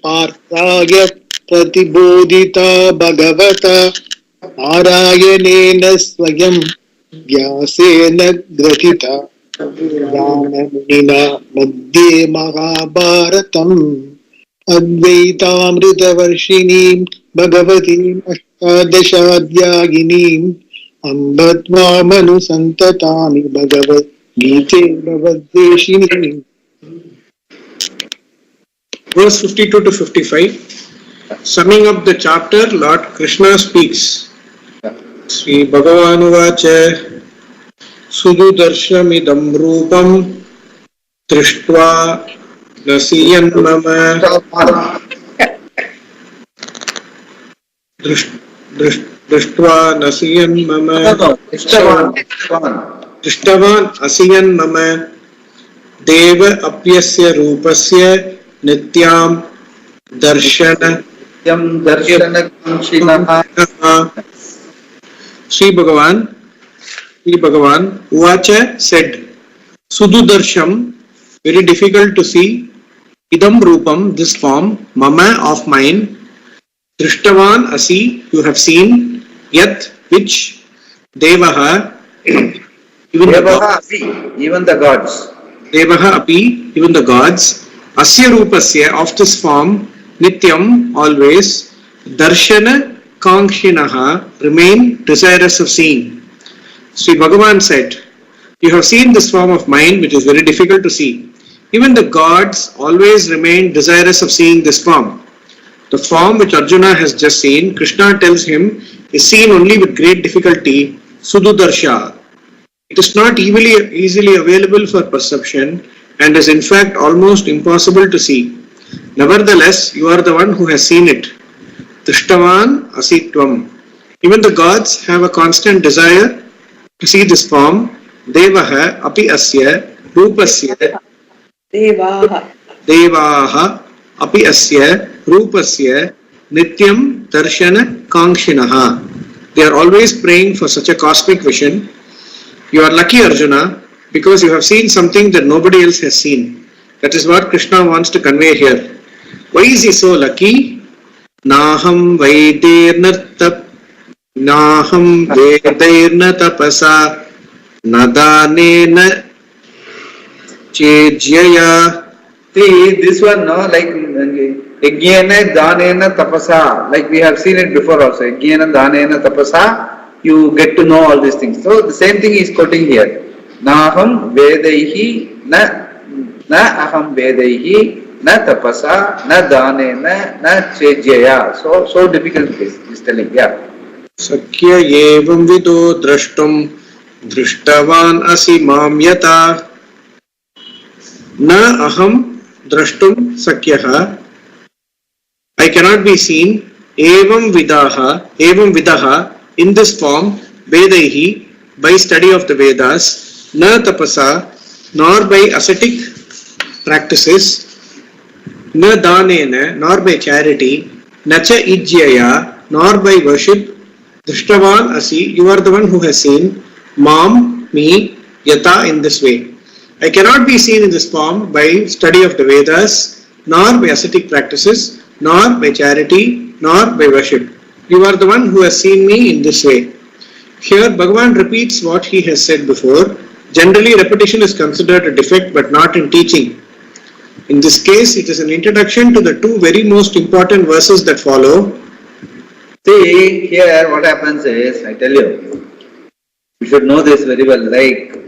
पार्थाय प्रतिबोधिता भगवता नारायणेन स्वयं व्यासेन ग्रथिता ज्ञानमुनिना मध्ये महाभारतम् अद्वैतामृतवर्षिणीं भगवतीम् अष्टादशाध्यायिनीम् अम्ब त्वामनुसन्ततामि भगवद्गीते भगवद्वेषिणीम्. Verse 52 to 55. Summing up the chapter, Lord Krishna speaks. Sri Bhagavanuvacha Sududarsham Rupam Drishtva Nasiyan Mama Drishtva Nasiyan Mama Drishtavan Asiyan Mama Deva Apyasya Rupasya Nityam Darshana Sri Bhagavan Uvacha said, Sududarsham, very difficult to see, Idam Rupam, this form, Mama of mine, Drishtavan Asi, you have seen, Yat, which, Devaha, even the gods, Devaha Api, even the gods, Asya Rupasya, of this form, Nityam, always, Darshana Kankshinaha, remain desirous of seeing. Sri Bhagavan said, you have seen this form of mine which is very difficult to see. Even the gods always remain desirous of seeing this form. The form which Arjuna has just seen, Krishna tells him, is seen only with great difficulty, Sududarsha. It is not easily available for perception and is in fact almost impossible to see. Nevertheless, you are the one who has seen it. Drishtavan Asitvam. Even the gods have a constant desire to see this form. Devaha Api Asya Rupasya Devaha Api Asya Rupasya Nityam Darshana Kankshinaha. They are always praying for such a cosmic vision. You are lucky, Arjuna, because you have seen something that nobody else has seen. That is what Krishna wants to convey here. Why is he so lucky? Naham Vedairna Tapasa Nadanena Chejyaya. See, this one, no, like Yajnana Danena Tapasa, like we have seen it before also. Yajnana Danena Tapasa, you get to know all these things. So the same thing he is quoting here. Naham Vedaihi na aham Vedaihi na tapasa na danena na chejyaya. So difficult this is telling. Yeah. Sakya evam vido drashtum drishtavan asi mam yata na aham drashtum sakyaha. I cannot be seen. Evam vidaha in this form, Vedaihi, by study of the Vedas, na tapasa, nor by ascetic practices, na danena, nor by charity, na cha ijyaya, nor by worship, drishtavan asi, you are the one who has seen, mam, me, yata, in this way. I cannot be seen in this form by study of the Vedas, nor by ascetic practices, nor by charity, nor by worship. You are the one who has seen me in this way. Here, Bhagavan repeats what he has said before. Generally, repetition is considered a defect, but not in teaching. In this case, it is an introduction to the two very most important verses that follow. See, here what happens is, I tell you, you should know this very well, like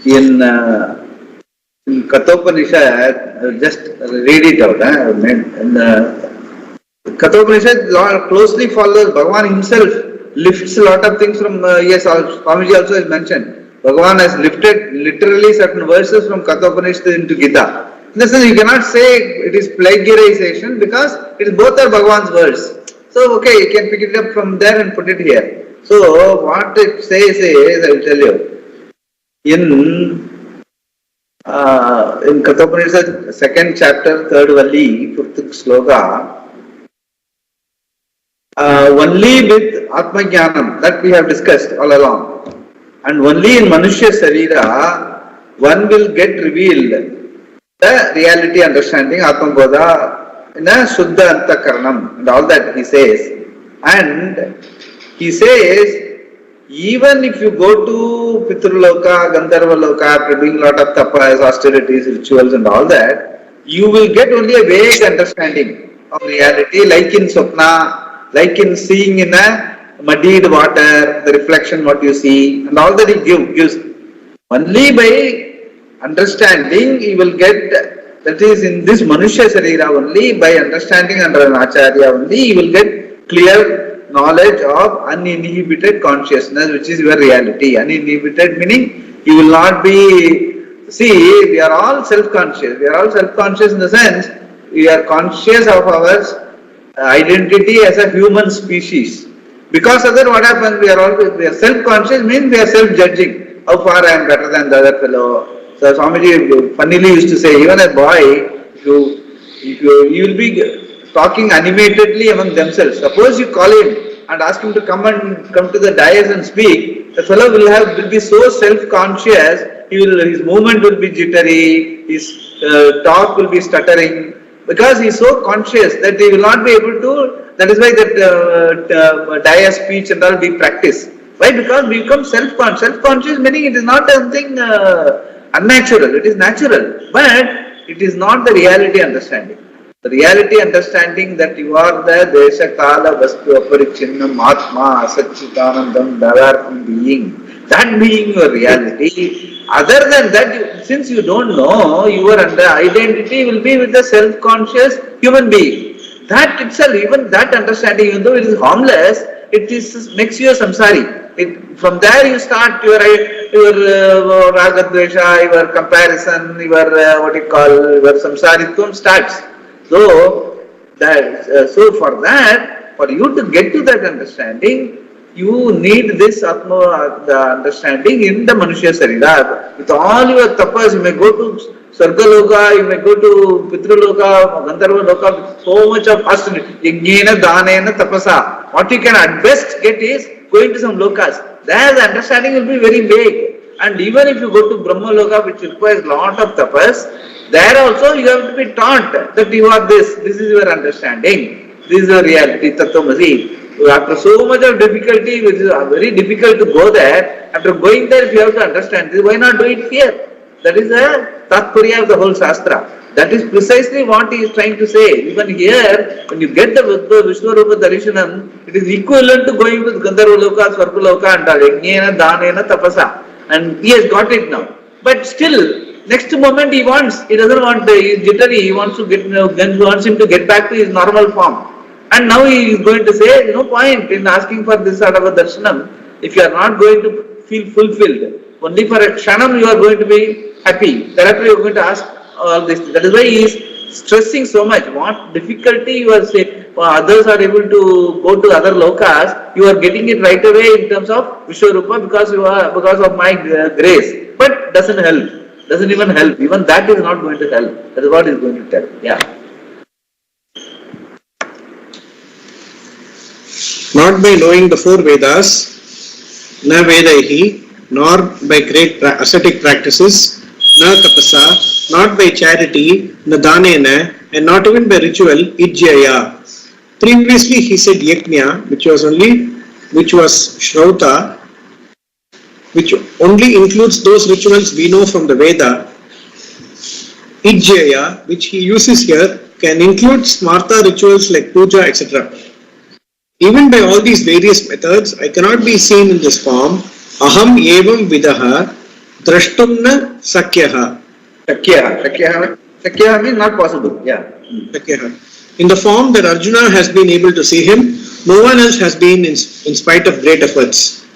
in Kathopanishad, just read it out. In Kathopanishad closely follows, Bhagavan himself lifts a lot of things from, yes, Swamiji also has mentioned. Bhagavan has lifted literally certain verses from Kathopanishad into Gita. In the sense, you cannot say it is plagiarization because it is both are Bhagavan's words. So, okay, you can pick it up from there and put it here. So, what it says is, I will tell you, in Kathopanishad, 2nd chapter, 3rd Valli, 4th sloka, only with Atma Jnanam, that we have discussed all along, and only in Manushya Sarira, one will get revealed the reality understanding, Atma Bodha, in a Shuddha Antakaranam, and all that he says. And he says, even if you go to Pitraloka, Gandharva Loka, after doing a lot of tapas, austerities, rituals and all that, you will get only a vague understanding of reality, like in Swapna, like in seeing in a muddied water, the reflection what you see, and all that he gives. Only by understanding you will get, that is in this Manushya Sarira only, by understanding under an Acharya only, you will get clear knowledge of uninhibited consciousness, which is your reality. Uninhibited meaning you will not be, see, we are all self-conscious. We are all self-conscious in the sense, we are conscious of our identity as a human species. Because of that, what happens, we are self-conscious means we are self-judging. How far I am better than the other fellow. So Swamiji funnily used to say, even a boy, you will be talking animatedly among themselves. Suppose you call him and ask him to come to the dais and speak, the fellow will be so self-conscious, his movement will be jittery, his talk will be stuttering, because he is so conscious that he will not be able to. That is why that dais speech and all we practice. Why? Because we become self-conscious. Self-conscious meaning it is not something unnatural, it is natural. But it is not the reality understanding. The reality understanding that you are the Desha Kala Vastu Aparichinnam Atma Asacchitanandam Davartham being. That being your reality. Other than that, since you don't know, your identity will be with the self-conscious human being. That itself, even that understanding, even though it is harmless, it makes you a samsari. From there you start your ragadvesha, your comparison, your your samsaritvam starts. So for that, for you to get to that understanding, you need this Atma, the understanding in the Manushya Sarira. With all your tapas, you may go to Sargaloka, you may go to Pitraloka, Gandharva Loka, with so much of hostility. Yajnena, Danena, Tapasa. What you can at best get is going to some lokas. There the understanding will be very vague. And even if you go to Brahma Loka, which requires lot of tapas, there also you have to be taught that you are this is your understanding, this is your reality, Tattvamasi. After so much of difficulty, which is very difficult to go there, after going there, if you have to understand this, why not do it here? That is the Tatpurya of the whole Shastra. That is precisely what he is trying to say. Even here, when you get the Vishwarupa Darshanam, it is equivalent to going with Gandharva Loka, Swarga Loka and Yajnena, Danena, Tapasa. And he has got it now. But still, next moment he doesn't want, he is jittery, he wants him to get back to his normal form. And now he is going to say, no point in asking for this sort of a darshanam if you are not going to feel fulfilled. Only for a kshanam you are going to be happy. Thereafter you are going to ask all this. That is why he is stressing so much. What difficulty you are saying, others are able to go to other lokas, you are getting it right away in terms of Vishwarupa because of my grace. But doesn't help. Doesn't even help. Even that is not going to help. That is what he is going to tell. Yeah. Not by knowing the four Vedas, na Vedaihi, nor by great ascetic practices, na tapasa, not by charity, na danena, and not even by ritual, ijjaya. Previously he said yajna, which was shrauta, which only includes those rituals we know from the Veda. Ijjaya, which he uses here, can include smarta rituals like puja, etc. Even by all these various methods, I cannot be seen in this form. Aham evam vidaha drashtumna sakyaha. Sakyaha means not possible. Yeah. Sakyaha. In the form that Arjuna has been able to see him, no one else has been in spite of great efforts.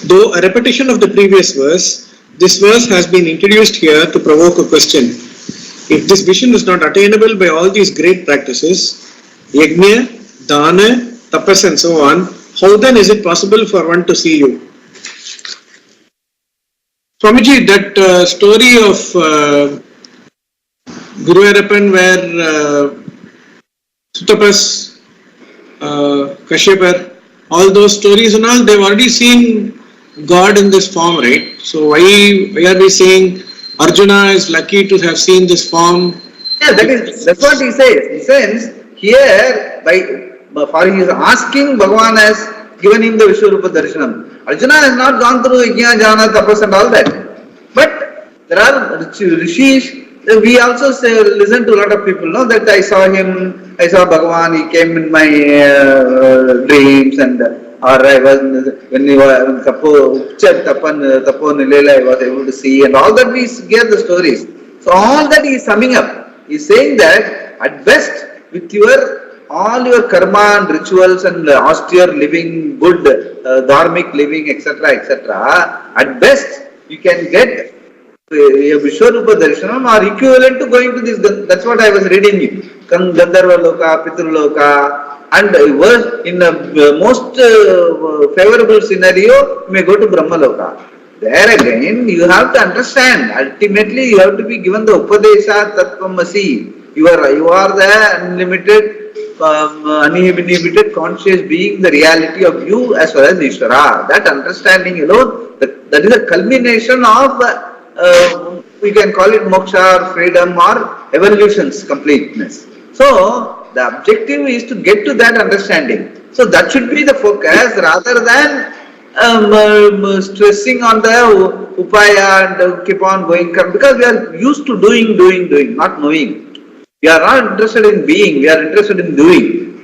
Though a repetition of the previous verse, this verse has been introduced here to provoke a question. If this vision is not attainable by all these great practices, yajna, dana, tapas and so on, how then is it possible for one to see you? Swamiji, that story of Guruvayurappan where Sutapas, Kashyapar, all those stories and all, they've already seen God in this form, right? So why are we saying Arjuna is lucky to have seen this form. Yeah, that's what he says. He says here for his asking, Bhagavan has given him the Vishwarupa Darshanam. Arjuna has not gone through Yajna, Jnana, Tapas and all that. But there are rishis. We also listen to a lot of people, know that I saw him, I saw Bhagavan, he came in my dreams, and or I was, when he was Tapo Nilela, I was able to see, and all that we hear the stories. So all that he is summing up. He is saying that at best, with all your karma and rituals and austere living, good dharmic living, etc., etc., at best you can get a Vishwarupa Darshanam or equivalent to going to this. That's what I was reading you. Gandharva Loka, Pitru Loka, and in a most favorable scenario, you may go to Brahma Loka. There again, you have to understand. Ultimately, you have to be given the Upadesha Tattvamasi. You are the unlimited, uninhibited conscious being, the reality of you as well as Ishvara. That understanding alone, that is a culmination of we can call it moksha or freedom or evolution's completeness. So the objective is to get to that understanding. So that should be the focus rather than stressing on the upaya and keep on going, because we are used to doing, not knowing. We are not interested in being, we are interested in doing.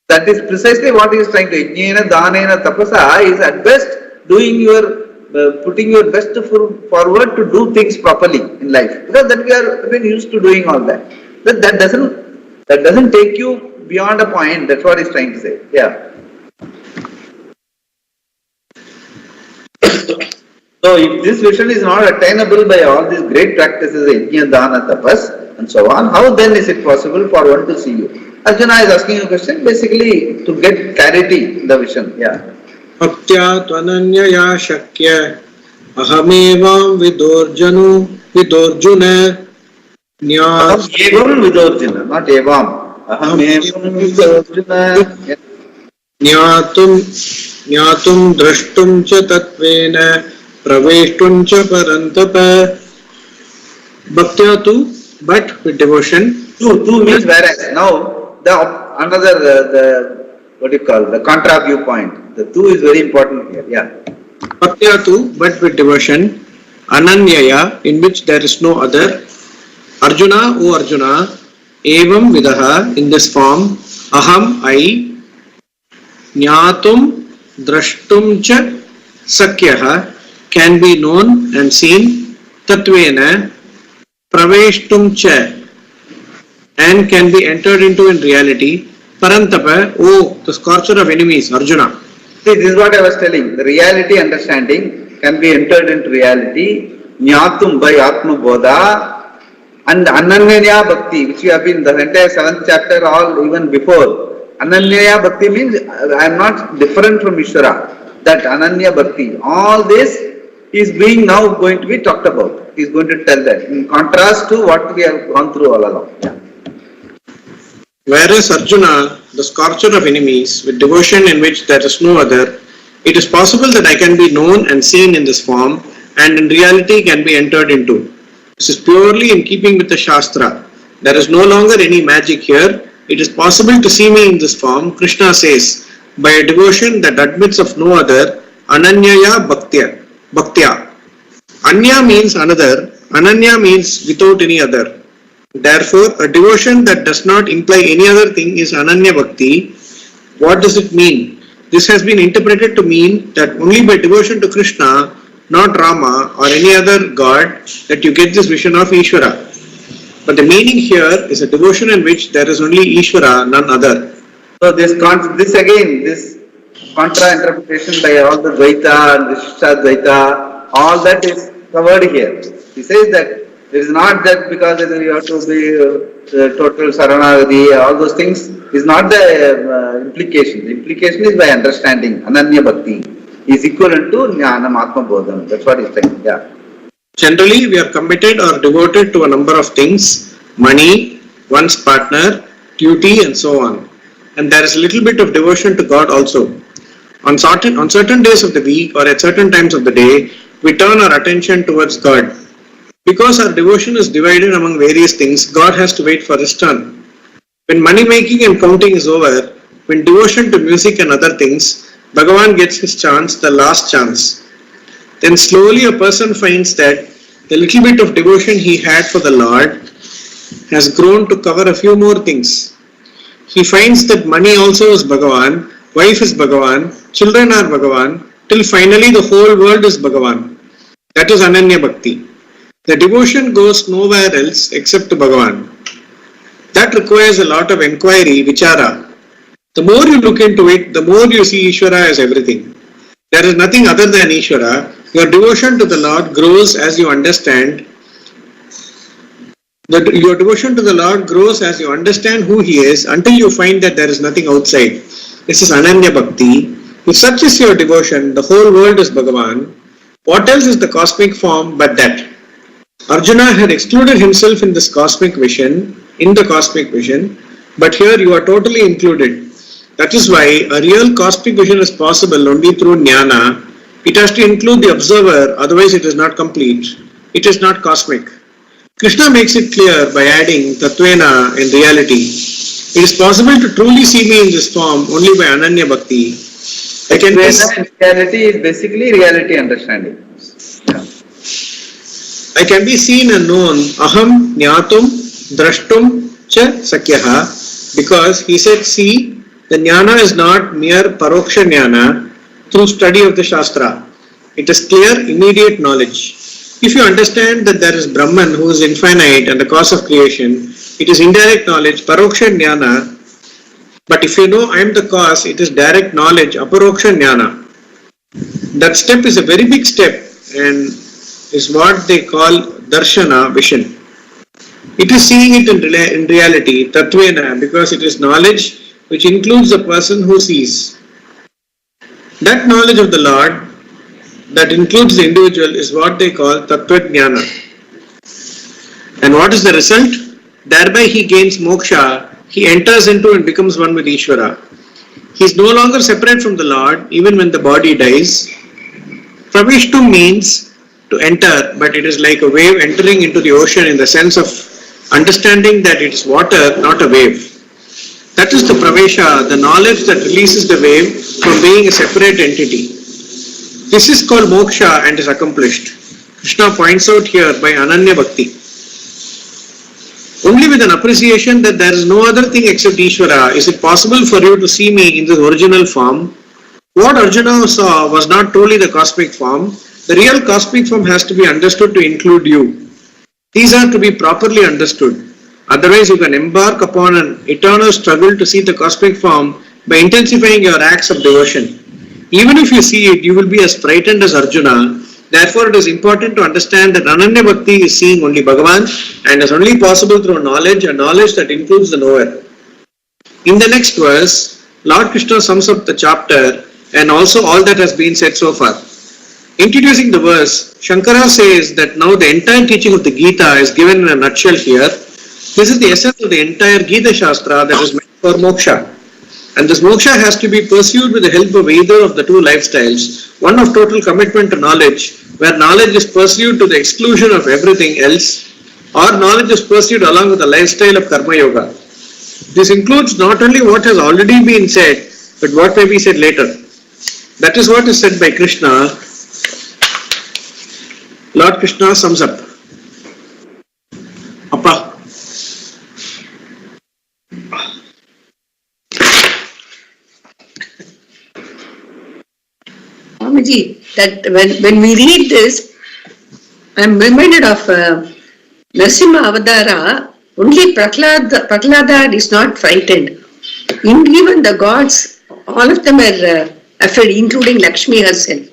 That is precisely what he is trying to. Yajnena, Danena, Tapasa is at best doing putting your best forward to do things properly in life, because that we are been used to doing all that. That doesn't take you beyond a point. That's what he's trying to say. Yeah. So if this vision is not attainable by all these great practices, yajna, dana, tapas, and so on, how then is it possible for one to see you? Arjuna is asking a question basically to get clarity in the vision. Yeah. Bhaktya tvananyaya shakya ahamevam vidorjuna Evam vidorjuna, not evam. Ahamevam vidorjuna. Jnatum drashtum cha tatvena praveshtum cha parantapa. Bhaktya tu, but with devotion. Tu means whereas. Now the what do you call, the contra viewpoint. The two is very important here. Yeah. Bhaktya tu, but with devotion. Ananyaya, in which there is no other. Arjuna, O Arjuna, evam vidaha, in this form. Aham, I. Jnatum, drashtum cha, sakyaha, can be known and seen. Tatvena, praveshtum cha, and can be entered into in reality. Parantapa, oh, the scorcher of enemies, Arjuna. See, this is what I was telling. The reality understanding can be entered into reality. Jnatum by Atma Bodha and Ananyaya Bhakti, which we have been the entire 7th chapter, all even before. Ananyaya Bhakti means I am not different from Ishvara. That Ananya Bhakti. All this is being now going to be talked about. He is going to tell that in contrast to what we have gone through all along. Yeah. Whereas Arjuna, the scorcher of enemies, with devotion in which there is no other, it is possible that I can be known and seen in this form, and in reality can be entered into. This is purely in keeping with the Shastra. There is no longer any magic here. It is possible to see me in this form. Krishna says, by a devotion that admits of no other, Ananyaya Bhaktya. Anya means another, Ananya means without any other. Therefore, a devotion that does not imply any other thing is Ananya Bhakti. What does it mean? This has been interpreted to mean that only by devotion to Krishna, not Rama or any other god, that you get this vision of Ishvara. But the meaning here is a devotion in which there is only Ishvara, none other. So this contra interpretation by all the Dvaita and Vishishta Dvaita, all that is covered here. He says that it is not that because you have to be total Saranagati, all those things is not the implication. The implication is by understanding. Ananya Bhakti is equivalent to Jnanam Atma Bodham. That's what he's saying. Yeah. Generally, we are committed or devoted to a number of things: money, one's partner, duty, and so on. And there is a little bit of devotion to God also. On certain days of the week or at certain times of the day, we turn our attention towards God. Because our devotion is divided among various things, God has to wait for his turn. When money making and counting is over, when devotion to music and other things, Bhagavan gets his chance, the last chance. Then slowly a person finds that the little bit of devotion he had for the Lord has grown to cover a few more things. He finds that money also is Bhagavan, wife is Bhagavan, children are Bhagavan, till finally the whole world is Bhagavan. That is Ananya Bhakti. The devotion goes nowhere else except to Bhagavan. That requires a lot of inquiry, vichara. The more you look into it, the more you see Ishvara as everything. There is nothing other than Ishvara. Your devotion to the Lord grows as you understand. Your devotion to the Lord grows as you understand who He is until you find that there is nothing outside. This is Ananya Bhakti. If such is your devotion, the whole world is Bhagavan. What else is the cosmic form but that? Arjuna had excluded himself in this cosmic vision, but here you are totally included. That is why a real cosmic vision is possible only through jnana. It has to include the observer, otherwise it is not complete. It is not cosmic. Krishna makes it clear by adding Tatvena in reality. It is possible to truly see me in this form only by Ananya Bhakti. Reality is basically reality understanding. I can be seen and known aham jnatum drashtum cha sakyaha, because he said, see, the jnana is not mere paroksha jnana through study of the Shastra. It is clear, immediate knowledge. If you understand that there is Brahman who is infinite and the cause of creation, it is indirect knowledge, paroksha jnana. But if you know I am the cause, it is direct knowledge, aparoksha jnana. That step is a very big step and is what they call darshana, vision. It is seeing it in reality, tatvena, because it is knowledge which includes the person who sees. That knowledge of the Lord that includes the individual is what they call tattva jnana. And what is the result? Thereby he gains moksha, he enters into and becomes one with Ishvara. He is no longer separate from the Lord even when the body dies. Pravishtu means to enter, but it is like a wave entering into the ocean in the sense of understanding that it is water, not a wave. That is the pravesha, the knowledge that releases the wave from being a separate entity. This is called moksha and is accomplished. Krishna points out here by Ananya Bhakti. Only with an appreciation that there is no other thing except Ishvara is it possible for you to see me in this original form. What Arjuna saw was not truly the cosmic form. The real cosmic form has to be understood to include you. These are to be properly understood. Otherwise, you can embark upon an eternal struggle to see the cosmic form by intensifying your acts of devotion. Even if you see it, you will be as frightened as Arjuna. Therefore, it is important to understand that Ananya Bhakti is seeing only Bhagavan and is only possible through knowledge, a knowledge that includes the knower. In the next verse, Lord Krishna sums up the chapter and also all that has been said so far. Introducing the verse, Shankara says that now the entire teaching of the Gita is given in a nutshell here. This is the essence of the entire Gita Shastra that is meant for moksha. And this moksha has to be pursued with the help of either of the two lifestyles. One of total commitment to knowledge, where knowledge is pursued to the exclusion of everything else, or knowledge is pursued along with the lifestyle of karma yoga. This includes not only what has already been said, but what may be said later. That is what is said by Krishna. Lord Krishna sums up. Appa. Swamiji, that when we read this, I am reminded of Narasimha Avadara. Only Prahlada is not frightened. Even the gods, all of them are afraid, including Lakshmi herself.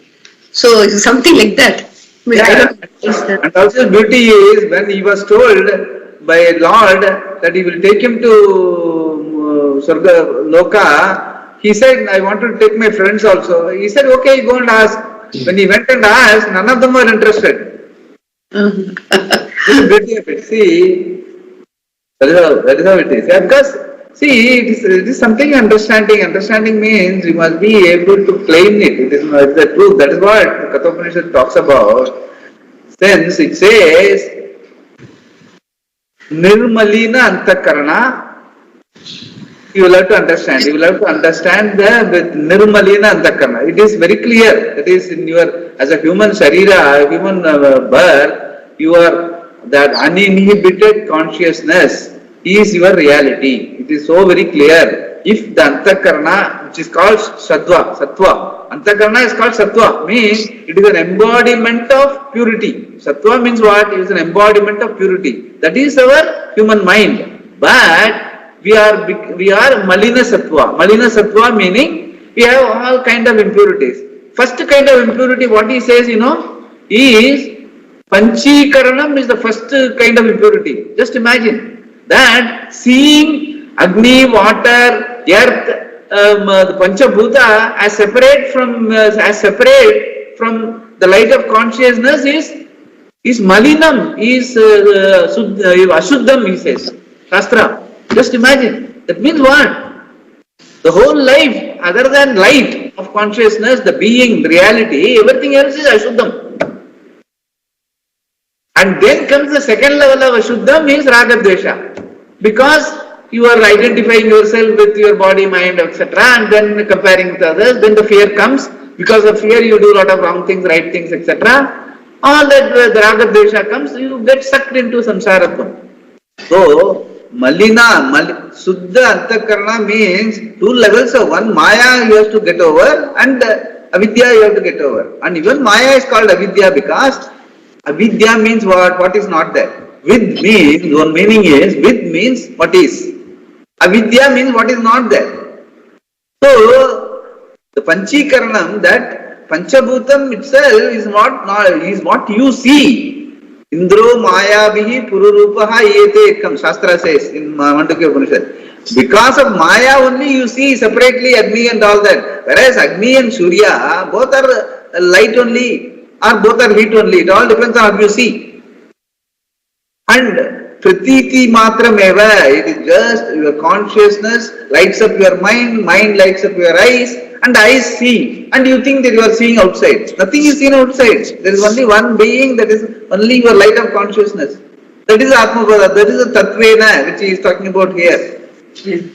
So it's something like that. And also beauty is when he was told by Lord that he will take him to Sarga Loka. He said, I want to take my friends also. He said, okay, go and ask. When he went and asked, none of them were interested. This is beauty of it. See, that is how it is. Yeah, because, see, it is something understanding. Understanding means you must be able to claim it. It is the truth. That is what Kathopanishad talks about. Since it says Nirmalina Antakarana. You will have to understand. You will have to understand with Nirmalina Antakarana. It is very clear. That is in your, as a human Sharira, human birth, you are that uninhibited consciousness is your reality. It is so very clear. If the Antakarana, which is called Sattva, Antakarana is called Sattva, means it is an embodiment of purity. Sattva means what? It is an embodiment of purity. That is our human mind. But we are Malina Sattva. Malina Sattva meaning we have all kind of impurities. First kind of impurity, what he says, is Panchikaranam is the first kind of impurity. Just imagine that seeing Agni, water, earth, the Panchabhuta as separate from the light of consciousness is Malinam, is Ashuddham, he says. Shastra. Just imagine. That means what? The whole life, other than light of consciousness, the being, reality, everything else is Ashuddham. And then comes the second level of Ashuddham is Raga Dvesha. Because you are identifying yourself with your body, mind, etc. and then comparing with others, then the fear comes. Because of fear you do a lot of wrong things, right things, etc. All that the Raga Dvesha comes, you get sucked into samsaratvam. So, Malina, Suddha Antakarana means two levels of one. Maya you have to get over and Avidya you have to get over. And even Maya is called Avidya because Avidya means what? What is not there. Vid means, one meaning is, Vid means what is. Avidya means what is not there. So, the Panchikaranam, that Panchabhutam itself is what you see. Indro Maya Vihi Pururupaha Yete Ekam, Shastra says in Mandukya Upanishad. Because of Maya only you see separately Agni and all that. Whereas Agni and Surya, both are light only or both are heat only. It all depends on how you see. And Pratiti Matrameva, it is just your consciousness lights up your mind, mind lights up your eyes, and eyes see. And you think that you are seeing outside. Nothing is seen outside. There is only one being, that is only your light of consciousness. That is Atmapada, that is the Tattvena which he is talking about here.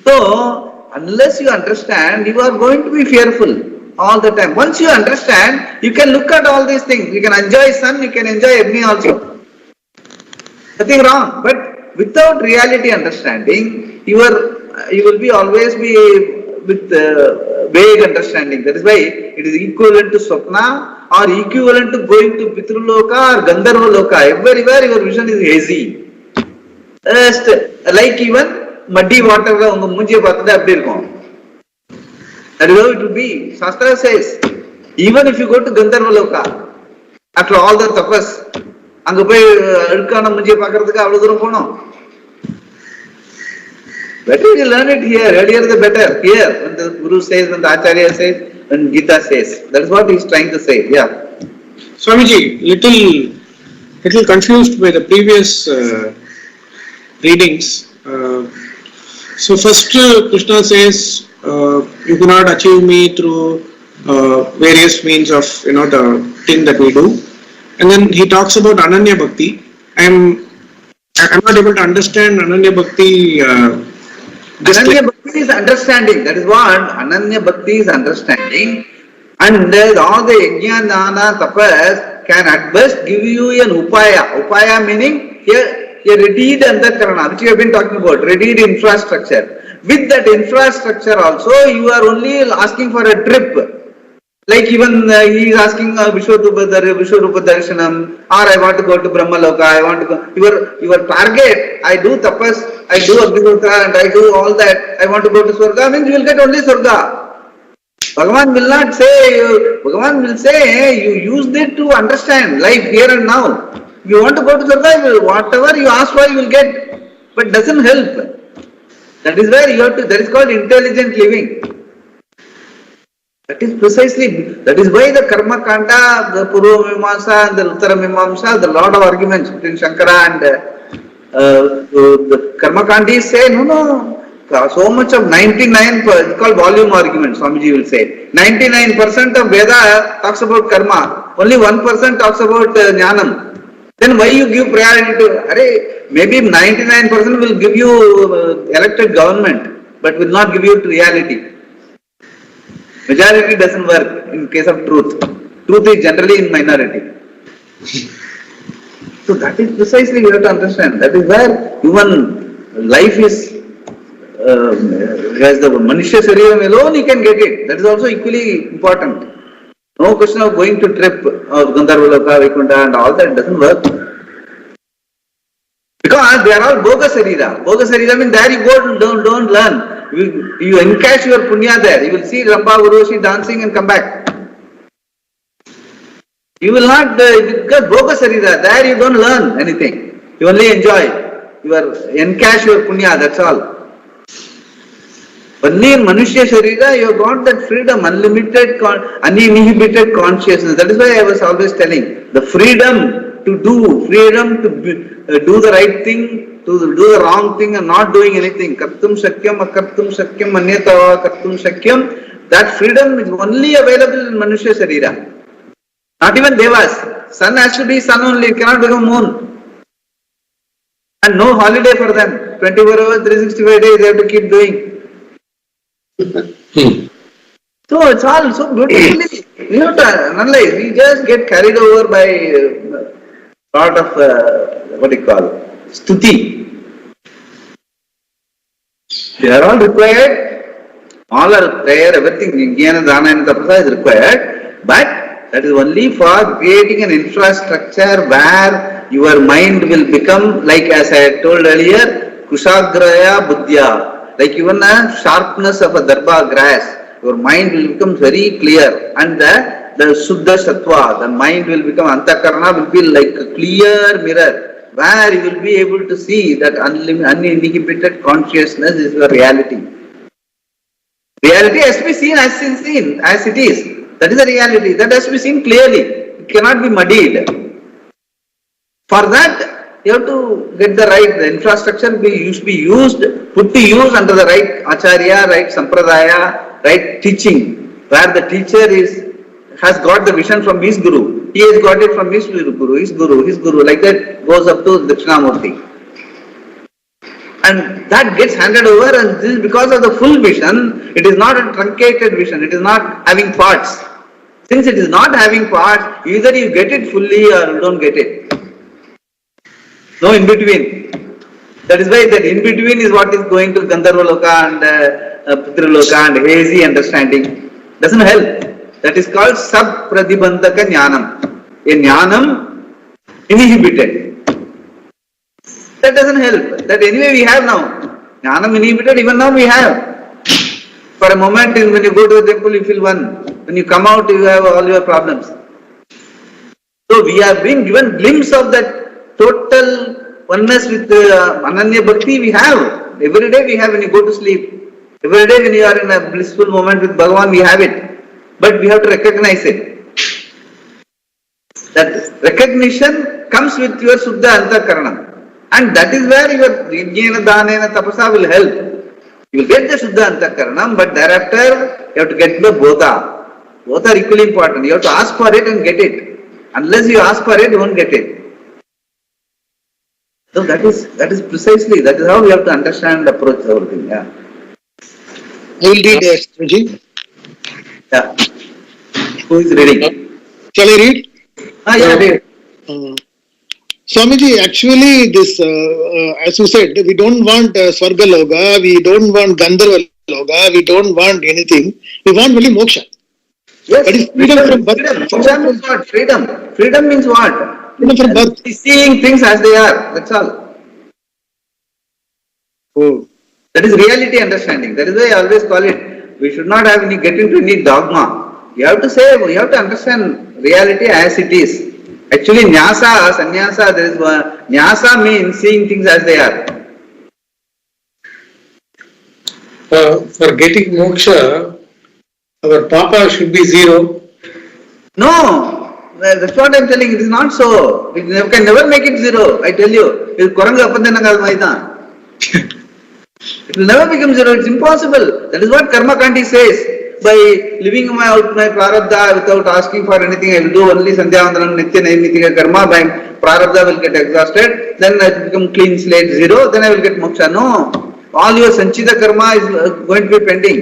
So, unless you understand, you are going to be fearful all the time. Once you understand, you can look at all these things. You can enjoy sun, you can enjoy Agni also. Nothing wrong. But without reality understanding, you will be always be with vague understanding. That is why it is equivalent to Swapna or equivalent to going to Pitruloka or Gandharva Loka. Everywhere your vision is hazy. Just like even muddy water, that is how it will be. Shastra says, even if you go to Gandharva Loka, after all the tapas, அங்க போய் அழுக்கான முஞ்சியை பார்க்கறதுக்கு அவ்வளவு தூரம் போனோம். Better you learn it here, earlier the better. Here, when the Guru says, when the Acharya says, when Gita says. That is what he is trying to say. Yeah. Swamiji, little confused by the previous readings. So first Krishna says, you cannot achieve me through various means of the thing that we do. And then he talks about Ananya Bhakti. I'm not able to understand Ananya Bhakti. Ananya Bhakti is understanding. That is what Ananya Bhakti is understanding. And all the Yajna, Dana, Tapas can at best give you an Upaya. Upaya meaning here a readied Antakarana, which we have been talking about, readied infrastructure. With that infrastructure also, you are only asking for a trip. Like even he is asking Vishwarupa Darshanam, or I want to go to Brahmaloka, I want to go. Your target, I do tapas, I do Agnihotra, and I do all that, I want to go to Swarga, means you will get only Swarga. Bhagavan will not say, Bhagavan will say, you use it to understand life here and now. If you want to go to Swarga, whatever you ask for, you will get, but doesn't help. That is where you have to, that is called intelligent living. That is precisely, that is why the Karma Kanda, the Purva Mimamsa and the Uttara Mimamsa, the lot of arguments between Shankara and the Karma Kandis say, no, so much of 99%, it's called volume argument, Swamiji will say. 99% of Veda talks about karma, only 1% talks about jnanam. Then why you give priority to, maybe 99% will give you elected government, but will not give you to reality. Majority doesn't work in case of truth. Truth is generally in minority. So that is precisely we have to understand. That is where human life is, as the Manishya Shariram alone you can get it. That is also equally important. No question of going to trip or Gandharvaloka, Vaikunta and all that doesn't work. Because they are all bogus sarira. Bogus sarira means there you go, don't learn. You encash your punya there. You will see Ramba Uroshi dancing and come back. You will not, because bogus sarira, there you don't learn anything. You only enjoy. You encash your punya, that's all. Only in Manushya Sharira, you have got that freedom, unlimited, uninhibited consciousness. That is why I was always telling, the freedom to do, freedom to do the right thing, to do the wrong thing and not doing anything. Kartum Shakyam, Akartum Shakyam, Manyatava, Kartum Shakyam. That freedom is only available in Manushya Sharira. Not even Devas. Sun has to be sun only, it cannot become moon. And no holiday for them. 24 hours, 365 days, they have to keep doing. So it's all so beautifully, we have to analyze, we just get carried over by lot of, stuti. They are all required, all are prayer, everything, Jnana, Dana and Tapasa is required, but that is only for creating an infrastructure where your mind will become, like as I told earlier, Kushagraya Buddhya. Like even the sharpness of a darba grass, your mind will become very clear, and the Suddha Sattva, the mind will become, Antakarana will be like a clear mirror, where you will be able to see that uninhibited consciousness is the reality. Reality has to be seen as it is. That is the reality. That has to be seen clearly. It cannot be muddied. For that, you have to get the right, the infrastructure be used, put to use under the right acharya, right sampradaya, right teaching, where the teacher has got the vision from his guru, he has got it from his guru, like that goes up to Dakshinamurti. And that gets handed over, and this is because of the full vision. It is not a truncated vision, it is not having parts. Since it is not having parts, either you get it fully or you don't get it. No in between. That is why that in between is what is going to Gandharvaloka and Pitraloka and hazy understanding. Doesn't help. That is called sab-pradibandhaka jnanam. A jnanam inhibited. That doesn't help. That anyway we have now. Jnanam inhibited, even now we have. For a moment, when you go to the temple, you feel one. When you come out, you have all your problems. So we are being given glimpse of that total oneness with Ananya Bhakti we have. Every day we have when you go to sleep. Every day when you are in a blissful moment with Bhagavan, we have it. But we have to recognize it. That recognition comes with your Suddha Antakaranam. And that is where your Yajnana, Dhanena, Tapasa will help. You will get the Suddha Antakaranam, but thereafter you have to get the Bodha. Both are equally important. You have to ask for it and get it. Unless you ask for it, you won't get it. So that is precisely, that is how we have to understand and approach the whole thing. Yeah. I will read Swamiji. Yeah. Who is reading? Shall I read? Yeah, read. Swamiji, actually this, as you said, we don't want Swarga Loga, we don't want Gandharva Loga, we don't want anything. We want only moksha. Yes, that is freedom from birth. Freedom means what? Freedom means what? Freedom from birth. Seeing things as they are, that's all. Oh. That is reality understanding. That is why I always call it, we should not have get into any dogma. You have to say, you have to understand reality as it is. Actually, Nyasa, Sannyasa, there is one. Nyasa means seeing things as they are. For getting moksha, our papa should be zero. No, that's what I am telling. It is not so. We can never make it zero. I tell you. It will never become zero. It's impossible. That is what Karma Kandi says. by living out my prarabdha without asking for anything, I will do only sandhyavandanam, nitya naimitika karma, my prarabdha will get exhausted, then I become clean slate, zero, then I will get moksha. No, all your sanchita karma is going to be pending.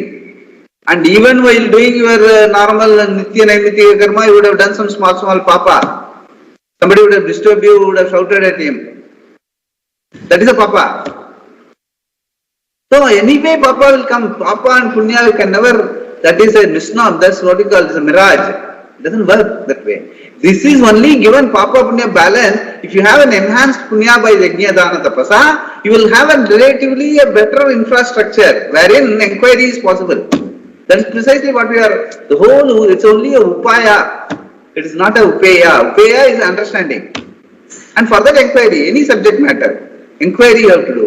And even while doing your normal nitya naimitika karma, you would have done some small papa. Somebody would have disturbed you, would have shouted at him. That is a papa. So anyway, papa will come. Papa and punya can never, that is a misnomer, that's what you call it, a mirage. It doesn't work that way. This is only given papa punya balance. If you have an enhanced punya by yajna dana tapasa, you will have a relatively a better infrastructure wherein inquiry is possible. That is precisely what we are, the whole, it's only a upaya. It is not a upeya. Upeya is understanding. And for that inquiry, any subject matter, inquiry you have to do.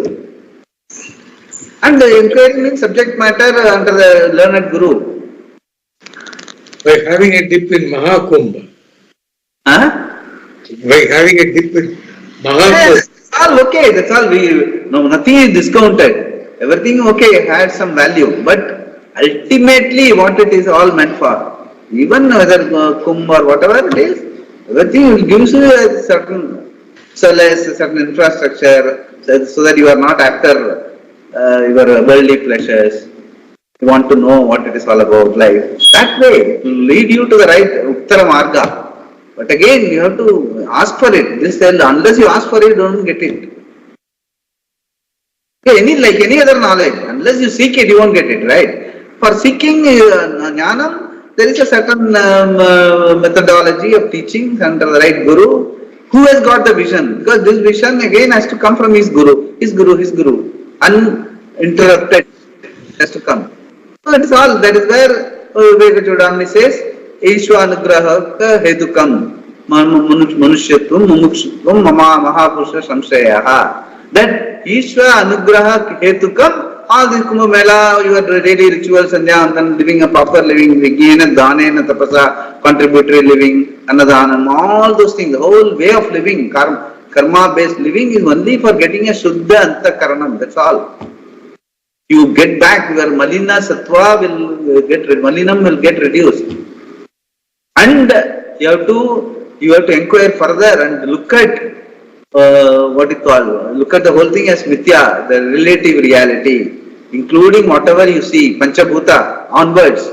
And the inquiry means subject matter under the learned guru. By having a dip in Mahakumbh. Huh? By having a dip in Mahakumbh. That's all okay. That's all. No, nothing is discounted. Everything okay, has some value. But ultimately what it is all meant for. Even whether Kumbh or whatever it is, everything gives you a certain solace, a certain infrastructure, so that you are not after your worldly pleasures. You want to know what it is all about, life. That way, it will lead you to the right Uttara Marga. But again, you have to ask for it. Unless you ask for it, you don't get it. Okay, like any other knowledge, unless you seek it, you won't get it, right? For seeking jnanam, there is a certain methodology of teaching under the right guru who has got the vision. Because this vision again has to come from his guru. Uninterrupted has to come. So that is all. That is where Vivekachudamani says, Ishwa anugraha hedukam manushyatvam mumukshutvam mama mahapurusha samsayaha. That Ishwa anugraha hedukam, all this Kumbh Mela, your daily rituals, sandhyavandanam, living a proper living, vijnana, dhanena, tapasa, contributory living, anadhanam, all those things, the whole way of living, karma-based living is only for getting a Shuddha Antakaranam, that's all. You get back, your Malina Sattva will get, Malinam will get reduced. And you have to inquire further and look at look at the whole thing as Mithya, the relative reality, including whatever you see, Panchabhuta onwards,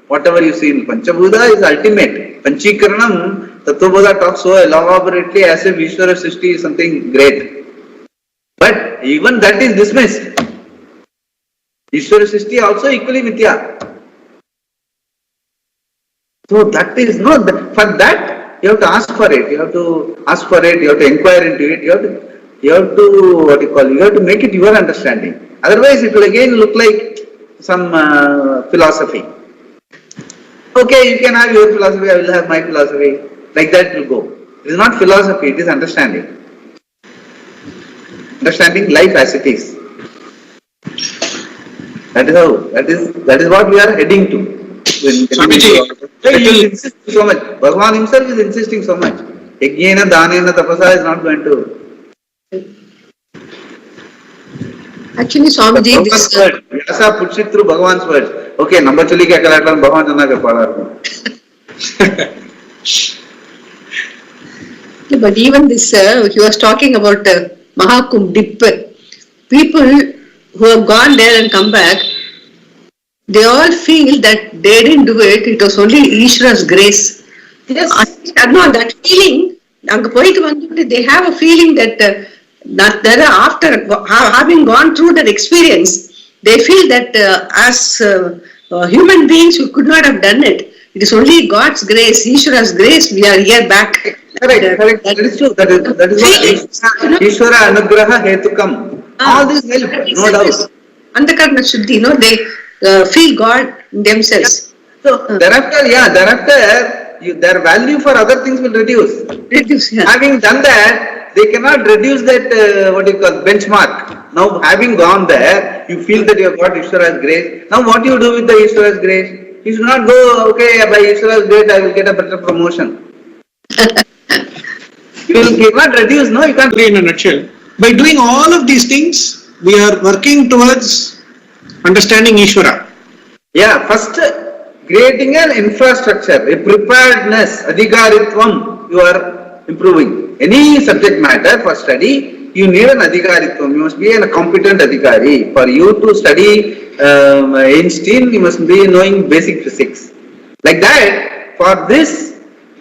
whatever you see, Panchabhuta is ultimate. Panchikaranam, Tattvabodha talks so elaborately as if Ishvara Srishti is something great. But even that is dismissed. Ishvara Srishti also equally Mithya. So that is not, for that you have to ask for it, you have to inquire into it, you have to make it your understanding. Otherwise it will again look like some philosophy. Okay, you can have your philosophy, I will have my philosophy. Like that will go. It is not philosophy, it is understanding. Understanding life as it is. That is what we are heading to. Swamiji, he is insisting so much. Bhagavan himself is insisting so much. Yajnena, dhanena, tapasa is not going to. Actually, Swamiji, this Vyasa puts it through Bhagavan's words. Okay, number chali kya karata, Bhagavan janna ka pada. But even this, he was talking about Mahakumbh dip. People who have gone there and come back, they all feel that they didn't do it, it was only Ishvara's grace. Yes. No, that feeling, they have a feeling that after having gone through that experience, they feel that as human beings we could not have done it. It is only God's grace, Ishvara's grace, we are here back. Correct. That is true. That is what Ishvara anugraha hetukam. All this help, no doubt. Antakarana Shuddhi, they feel God themselves. So thereafter, their value for other things will reduce. Yeah. Having done that, they cannot reduce that benchmark. Now, having gone there, you feel that you have got Ishvara's grace. Now, what do you do with the Ishvara's grace? You should not go, okay, by Ishvara's grace, I will get a better promotion. You cannot reduce, no, you can't. In a nutshell, by doing all of these things, we are working towards understanding Ishvara. Yeah, first creating an infrastructure, a preparedness, adhikaritvam, you are improving. Any subject matter for study, you need an adhikaritvam. You must be a competent adhikari. For you to study Einstein, you must be knowing basic physics. Like that, for this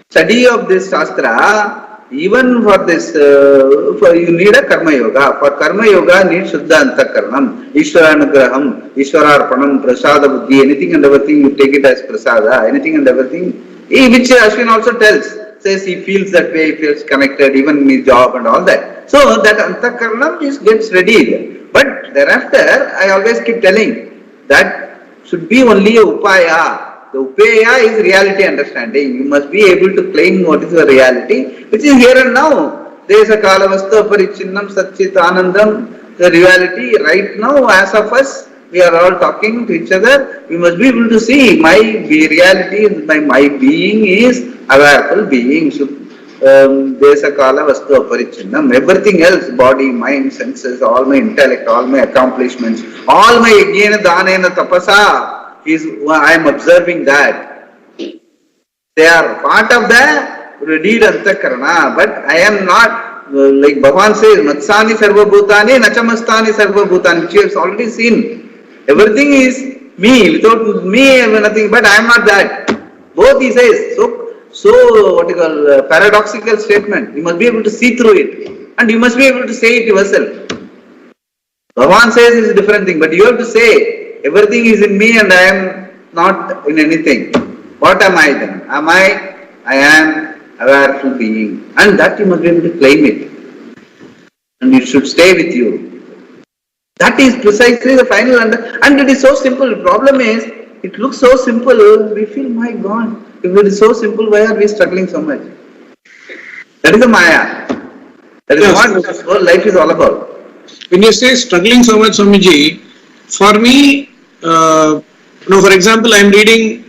study of this Shastra, even for this, for you need a Karma Yoga. For Karma Yoga, need Shuddha Antakaranam, Ishwaranugraham, Ishwararpanam, Prasada Buddhi, anything and everything, you take it as Prasada, anything and everything, which Ashwin also tells, says he feels that way, he feels connected, even in his job and all that. So that Antakaranam gets readied. But thereafter, I always keep telling, that should be only a Upaya. The Upaya is reality understanding. You must be able to claim what is the reality, which is here and now. Desa Kala Vastu Parichinnam Satchit Anandam, the reality right now, as of us, we are all talking to each other. We must be able to see my reality, my being is awareful being. Desa Kala Vastu Parichinnam. Everything else, body, mind, senses, all my intellect, all my accomplishments, all my Yajnena Dhanena Tapasa, I am observing that. They are part of the deed Antakarana, but I am not, like Bhagavan says, Matsani Sarva Bhutani, Nachamastani Sarva Bhutani, which you have already seen. Everything is me, without me, nothing, but I am not that. Both he says, so what you call, paradoxical statement. You must be able to see through it, and you must be able to say it yourself. Bhagavan says it's a different thing, but you have to say, everything is in me and I am not in anything. What am I then? I am a awareful being. And that you must be able to claim it. And it should stay with you. That is precisely the final and it is so simple. The problem is, it looks so simple, we feel, my God, if it is so simple, why are we struggling so much? That is the Maya. That is what this whole life is all about. When you say struggling so much, Swamiji, for me, for example, I am reading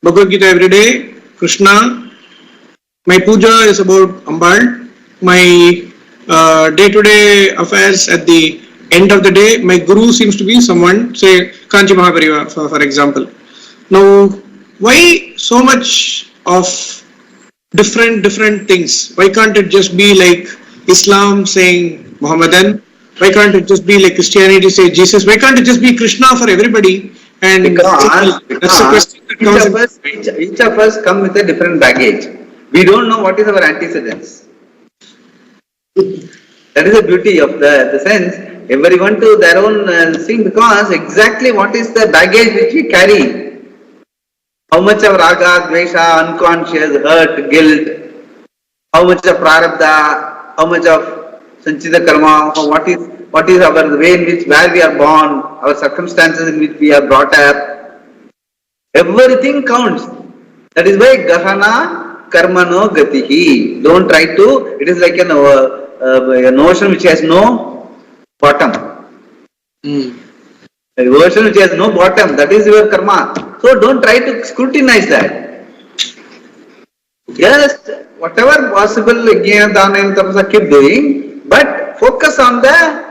Bhagavad Gita every day, Krishna. My puja is about Ambal. My day-to-day affairs at the end of the day, my guru seems to be someone, say Kanchi Mahaparivara, for example. Now, why so much of different things? Why can't it just be like Islam saying Muhammadan? Why can't it just be like Christianity say Jesus? Why can't it just be Krishna for everybody? And because that's the question that comes each of us come with a different baggage. We don't know what is our antecedents. That is the beauty of the sense. Everyone to their own thing, because exactly what is the baggage which we carry. How much of raga, dvesha, unconscious, hurt, guilt, how much of prarabdha, how much of Sanchita karma, what is our way in which, where we are born, our circumstances in which we are brought up. Everything counts. That is why Gahana Karmano Gatihi. Don't try to, it is like an ocean which has no bottom. A ocean which has no bottom, that is your karma. So don't try to scrutinize that. Just whatever possible, Jnana Dana and Tapasa keep doing. But focus on the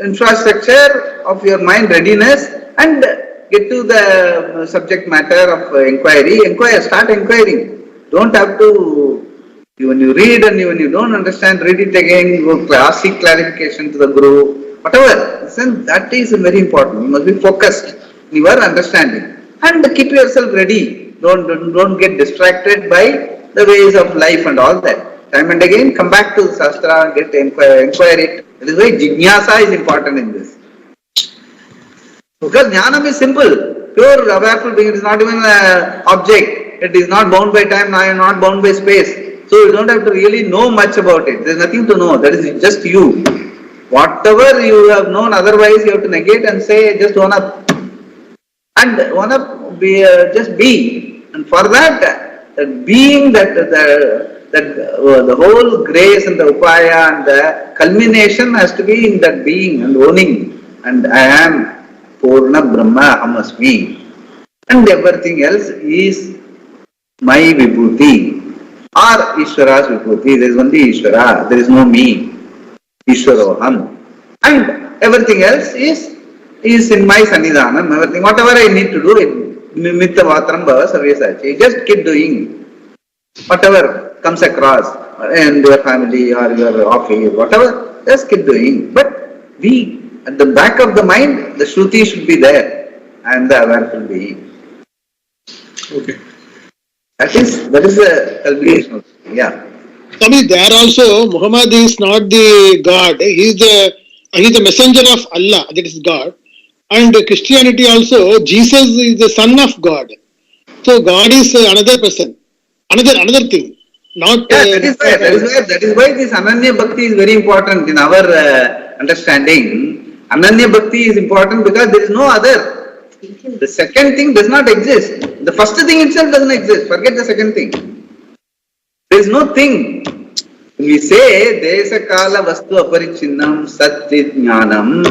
infrastructure of your mind readiness and get to the subject matter of inquiry. Start inquiring. Don't have to, when you read and when you don't understand, read it again, go seek clarification to the Guru, whatever. Listen, that is very important. You must be focused in your understanding and keep yourself ready. Don't get distracted by the ways of life and all that. Time and again, come back to the Shastra, get inquire it. That is why Jignasa is important in this. Because Jnanam is simple, pure awareful being. It is not even an object. It is not bound by time, not bound by space. So you don't have to really know much about it. There is nothing to know. That is just you. Whatever you have known, otherwise you have to negate and say, just own up. And own up, just be. And for that being, the whole grace and the upaya and the culmination has to be in that being and owning. And I am Purna Brahma Amasmi. And everything else is my vibhuti or Ishvara's vibhuti. There is only Ishvara. There is no me. Ishvaroham. And everything else is in my Sannidhanam. Everything, whatever I need to do, Nimitta vatram bhava savyasachi. Just keep doing whatever comes across in your family or your office, whatever, just keep doing. But we, at the back of the mind, the Shruti should be there and the awareness will be. Okay. That is the culmination of it. Yeah. Swami, there also Muhammad is not the God. He is the messenger of Allah. That is God. And Christianity also, Jesus is the son of God. So God is another person, another thing. Not. Yeah, that is why this Ananya Bhakti is very important in our understanding. Ananya Bhakti is important because there is no other. The second thing does not exist. The first thing itself doesn't exist. Forget the second thing. There is no thing. We say Desa Kala Vastu Aparichinnam Satchit Jnanam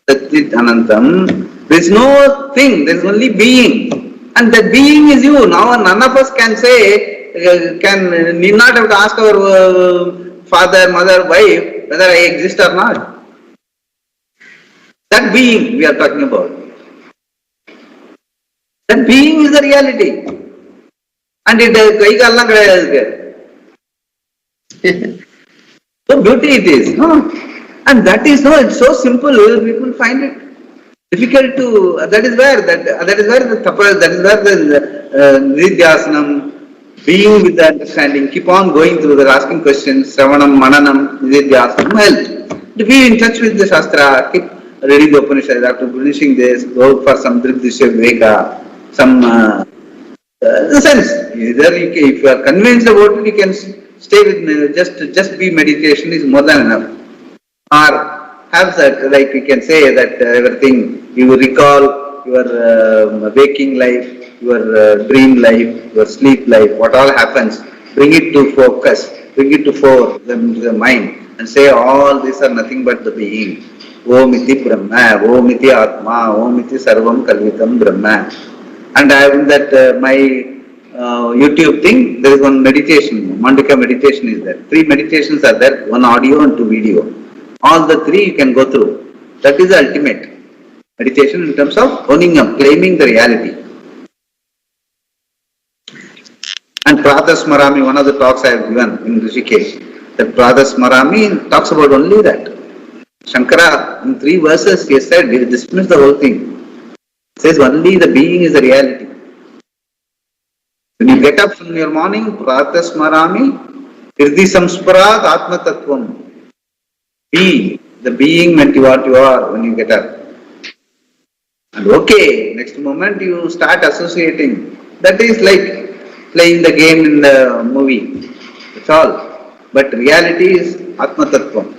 Satchit Anantam. There is no thing. There is only being. And that being is you. Now none of us can say, need not have to ask our father, mother, wife whether I exist or not. That being we are talking about. That being is the reality. And it so beauty it is. No? And that is it's so simple, people find it difficult to, that is where the tapas, that is where the nidhyasanam, being with the understanding, keep on going through the asking questions, Sravanam, Mananam, nidhyasanam, help. To be in touch with the Shastra, keep reading the Upanishad, after finishing this, go for some Drigdishya Viveka, some sense. Either if you are convinced about it, you can stay with just be meditation is more than enough. Or have that, like we can say that everything you recall your waking life, your dream life, your sleep life, what all happens, bring it to focus, bring it to the mind, and say all these are nothing but the being. Om iti Brahma, Om iti Atma, Om iti Sarvam Kalvitam Brahma. And I have in that my YouTube thing, there is one meditation, Mandika meditation is there. 3 meditations are there, 1 audio and 2 video. All the 3 you can go through. That is the ultimate meditation in terms of owning up, claiming the reality. And Pradasmarami, one of the talks I have given in Rishikesh, that Pradasmarami talks about only that. Shankara, in 3 verses, he said, he dismissed the whole thing. He says only the being is the reality. When you get up from your morning, Pratasmarami, Irdi Samsparat Atma Tattvam. Be the being meant what you are when you get up. And okay, next moment you start associating. That is like playing the game in the movie. That's all. But reality is Atma Tattvam.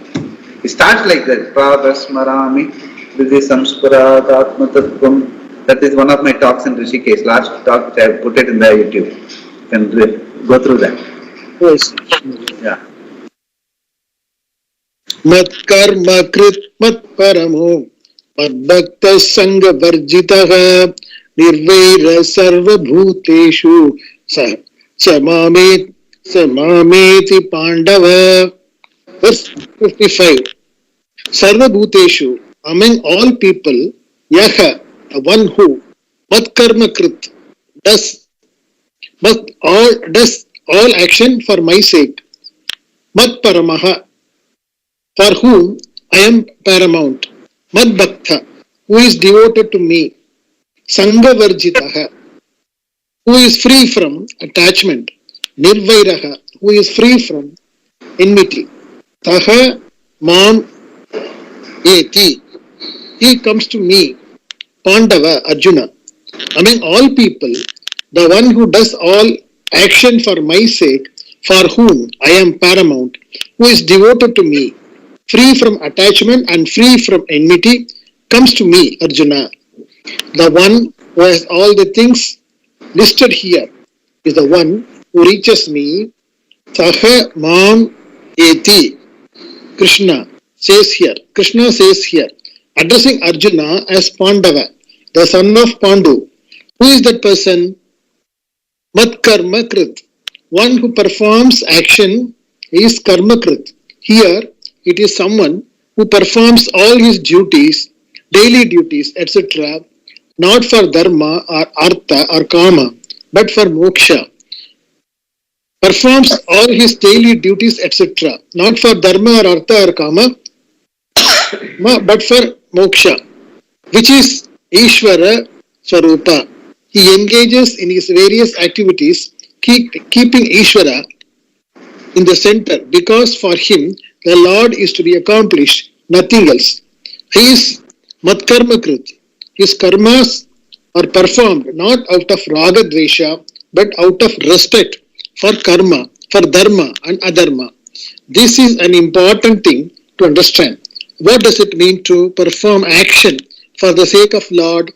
It starts like that. Pratasmarami, Irdi Samsparat Atma Tattvam. That is one of my talks in Rishikesh. Last talk, I put it in the YouTube. You can go through that. Yes. Yeah. Mat karma krit mat paramo mat bhakta sangha varjitaha nirvaira sarva bhuteshu samameti pandava. Verse 55. Sarva bhuteshu, among all people, yaha, one who mat karma krit does all action for my sake, mat paramaha, for whom I am paramount, mat bhakta, who is devoted to me, sangha varjitaha, who is free from attachment, nirvairaha, who is free from enmity, taha mam eti, he comes to me, Pandava, Arjuna, among all people, the one who does all action for my sake, for whom I am paramount, who is devoted to me, free from attachment and free from enmity, comes to me, Arjuna. The one who has all the things listed here is the one who reaches me, Saha Mam Eti. Krishna says here, addressing Arjuna as Pandava, the son of Pandu. Who is that person? Mat karma krit. One who performs action is karma krit. Here, it is someone who performs all his duties, daily duties, etc., not for dharma or artha or kama, but for moksha. Performs all his daily duties, etc., not for dharma or artha or kama, but for moksha, which is Ishvara Swarupa. He engages in his various activities, keeping Ishvara in the center, because for him the Lord is to be accomplished, nothing else. He is Matkarma Krit. His karmas are performed not out of raga dvesha, but out of respect for karma, for dharma and adharma. This is an important thing to understand. What does it mean to perform action for the sake of Lord?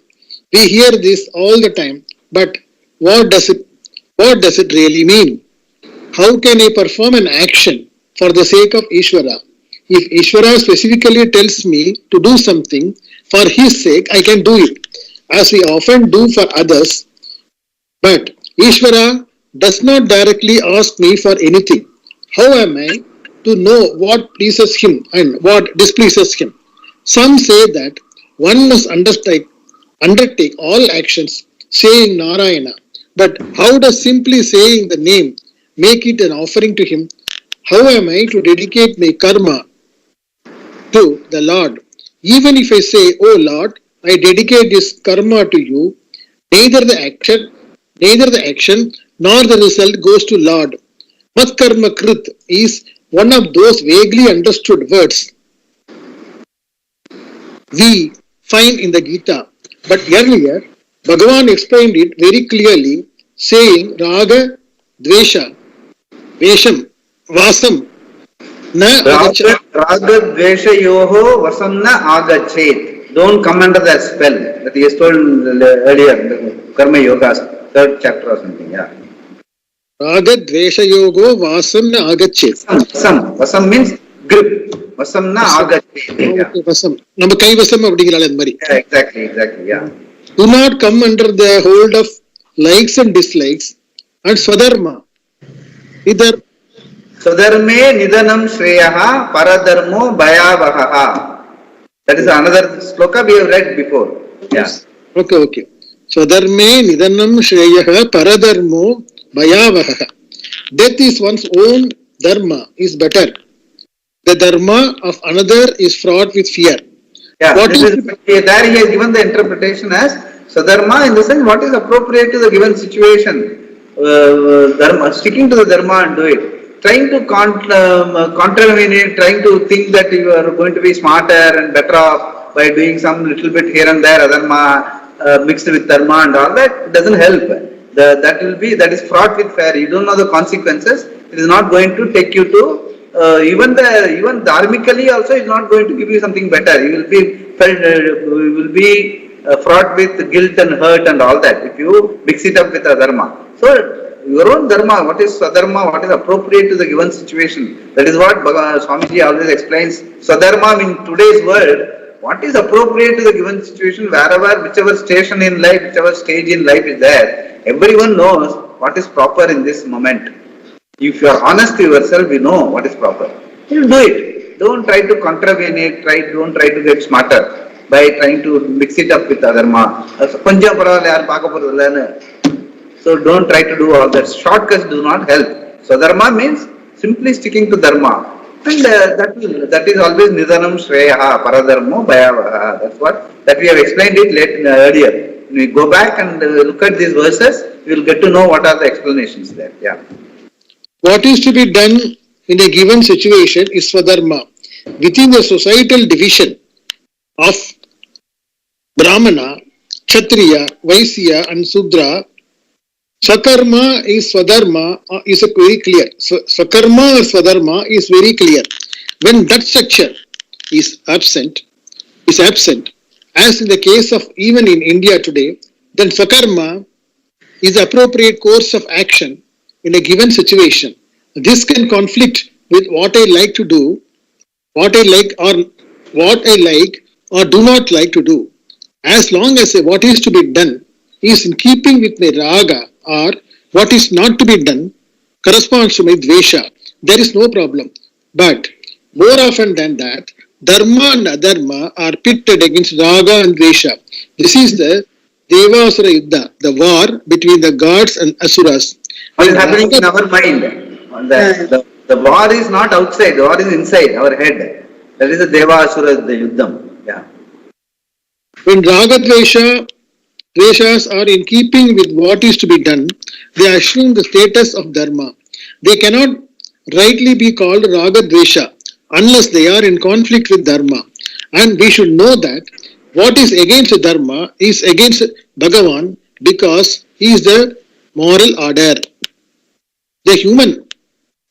We hear this all the time, but what does it really mean? How can I perform an action for the sake of Ishvara? If Ishvara specifically tells me to do something for his sake, I can do it, as we often do for others. But Ishvara does not directly ask me for anything. How am I to know what pleases him and what displeases him? Some say that one must undertake all actions saying Narayana. But how does simply saying the name make it an offering to him? How am I to dedicate my karma to the Lord? Even if I say, "Oh Lord, I dedicate this karma to you," neither the action nor the result goes to Lord. Mat karma krit is one of those vaguely understood words we find in the Gita. But earlier, Bhagavan explained it very clearly, saying Raga, Dvesha, Vesham, Vasam, Na Agacha. Raga Dvesha Yoho Vasam na Agachet. Don't come under that spell that he has told earlier in the Karma Yoga, 3rd chapter or something. Yeah. Raga Dvesha Yogo Vasam na Agachet. Vasam means grip. Vasam na Agachet. Okay, Vasam. Nama Kai Vasam அப்படிங்கிறாள் அந்த மாதிரி. Yeah, exactly, yeah. Do not come under the hold of likes and dislikes and Swadharma. Either Swadharme Nidanam Shreyaha Paradharmo Bhayavahaha. That is another sloka we have read before. Yeah. Okay. Swadharme Nidanam Shreyaha Paradharmo Bhayavahaha. Death is one's own dharma is better. The dharma of another is fraught with fear. Yeah, there he has given the interpretation as Sadharma in the sense what is appropriate to the given situation. Dharma, sticking to the dharma and do it. Trying to contravene it, trying to think that you are going to be smarter and better off by doing some little bit here and there, adharma mixed with dharma and all that doesn't help. That is fraught with fear. You don't know the consequences. It is not going to take you to even dharmically also is not going to give you something better. You will be fraught with guilt and hurt and all that if you mix it up with a dharma. So your own dharma, what is swadharma, what is appropriate to the given situation. That is what Swamiji always explains. Swadharma in today's world, what is appropriate to the given situation, whichever station in life, whichever stage in life is there, everyone knows what is proper in this moment. If you are honest to yourself, you know what is proper. You do it. Don't try to contravene it. Don't try to get smarter by trying to mix it up with adharma. So don't try to do all that. Shortcuts do not help. So dharma means simply sticking to dharma. And that is always Nidhanam Shreyaha Paradharmo Bhayavaha. That we have explained it earlier. When we go back and look at these verses, we will get to know what are the explanations there. Yeah. What is to be done in a given situation is Swadharma. Within the societal division of Brahmana, Kshatriya, Vaisya and Sudra, Swakarma is Swadharma is very clear. Swakarma or Swadharma is very clear. When that structure is absent, as in the case of even in India today, then Swakarma is the appropriate course of action in a given situation. This can conflict with what I like to do, what I like or do not like to do. As long as what is to be done is in keeping with my raga or what is not to be done corresponds to my dvesha, there is no problem. But more often than that, dharma and adharma are pitted against raga and dvesha. This is the Devasura Yuddha, the war between the gods and asuras. What is happening in our mind? The war is not outside, the war is inside our head. That is the Deva Asura, the Yuddham. Yeah. When Ragadveshas are in keeping with what is to be done, they assume the status of Dharma. They cannot rightly be called Ragadvesha unless they are in conflict with Dharma. And we should know that what is against Dharma is against Bhagavan because he is the moral order.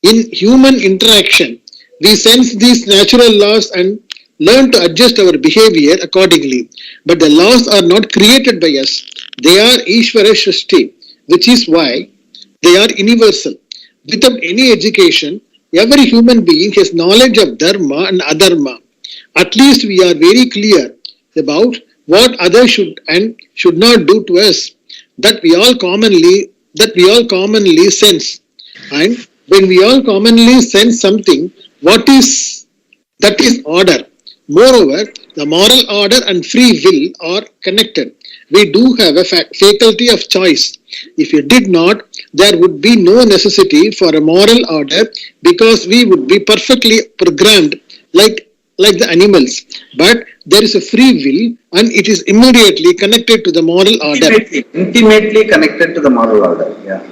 In human interaction, we sense these natural laws and learn to adjust our behavior accordingly. But the laws are not created by us. They are Ishvara Shrishti, which is why they are universal. Without any education, every human being has knowledge of Dharma and Adharma. At least we are very clear about what others should and should not do to us. That we all commonly sense. And when we all commonly sense something, that is order. Moreover, the moral order and free will are connected. We do have a faculty of choice. If we did not, there would be no necessity for a moral order because we would be perfectly programmed like the animals. But there is a free will and it is immediately connected to the moral order. Intimately connected to the moral order. Yeah.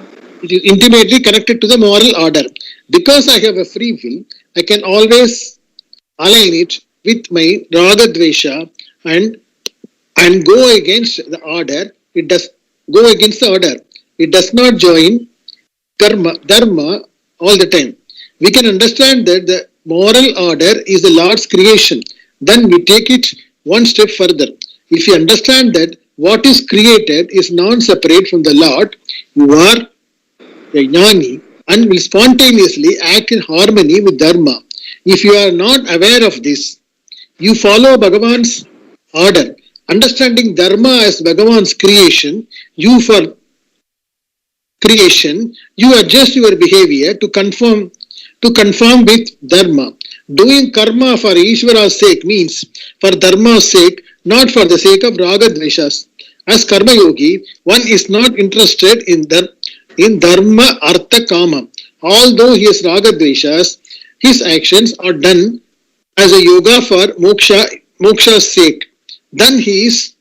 It is intimately connected to the moral order. Because I have a free will, I can always align it with my Ragadvesha and go against the order. It does go against the order. It does not join Dharma all the time. We can understand that the moral order is the Lord's creation. Then we take it one step further. If you understand that what is created is non-separate from the Lord, you are a jnani and will spontaneously act in harmony with Dharma. If you are not aware of this, you follow Bhagavan's order. Understanding Dharma as Bhagavan's creation, you adjust your behavior to conform with Dharma. Doing karma for Ishvara's sake means for Dharma's sake, not for the sake of Ragadveshas. As Karma Yogi, one is not interested in Dharma Artha Kama. Although he has Ragadveshas, his actions are done as a yoga for moksha's sake. Then he is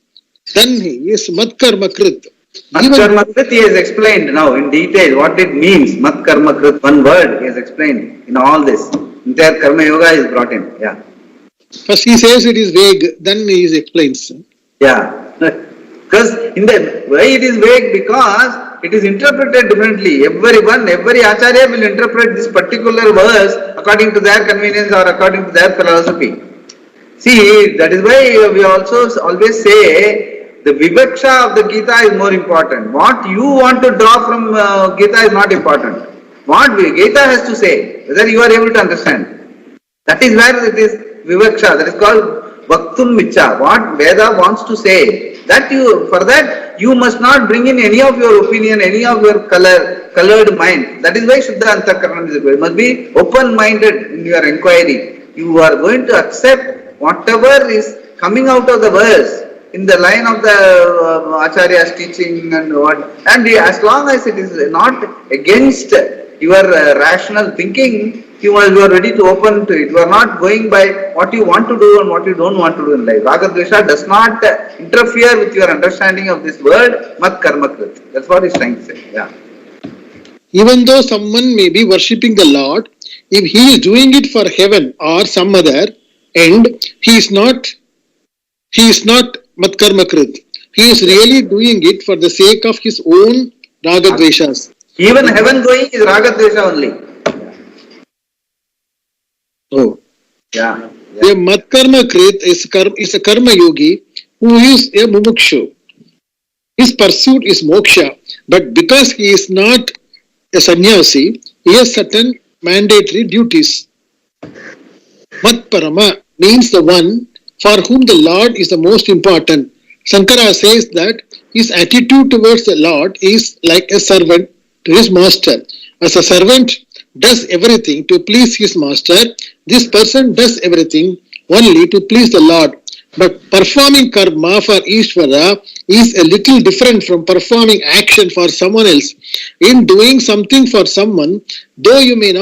Mat Karma Krit. Mat Karma Krit he has explained now in detail what it means. Mat Karma Krit, one word he has explained in all this. Entire Karma Yoga is brought in. Yeah. First he says it is vague, then he explains. Yeah. Because why it is vague? Because it is interpreted differently. Every Acharya will interpret this particular verse according to their convenience or according to their philosophy. See, that is why we also always say the Vivaksha of the Gita is more important. What you want to draw from Gita is not important. What Gita has to say, whether you are able to understand. That is where it is Vivaksha, that is called Vaktum Micha. What Veda wants to say. For that you must not bring in any of your opinion, any of your colored mind. That is why Shuddha Antakaranam is required. You must be open-minded in your inquiry. You are going to accept whatever is coming out of the verse in the line of the Acharya's teaching and as long as it is not against your rational thinking, you are ready to open to it. You are not going by what you want to do and what you don't want to do in life. Ragadvesha does not interfere with your understanding of this word, Mat Karma Krit. That's what he's trying to say. Yeah. Even though someone may be worshipping the Lord, if he is doing it for heaven or some other end, he is not Mat Karma Krit. He is really doing it for the sake of his own Ragadveshas. Even heaven going is Ragadvesha only. Oh. Yeah. A Mat Karma Krit is a Karma Yogi who is a Mumukshu. His pursuit is moksha, but because he is not a sannyasi, he has certain mandatory duties. Mat Parama means the one for whom the Lord is the most important. Shankara says that his attitude towards the Lord is like a servant to his master. As a servant does everything to please his master, this person does everything only to please the Lord. But performing karma for Ishvara is a little different from performing action for someone else. In doing something for someone, though you may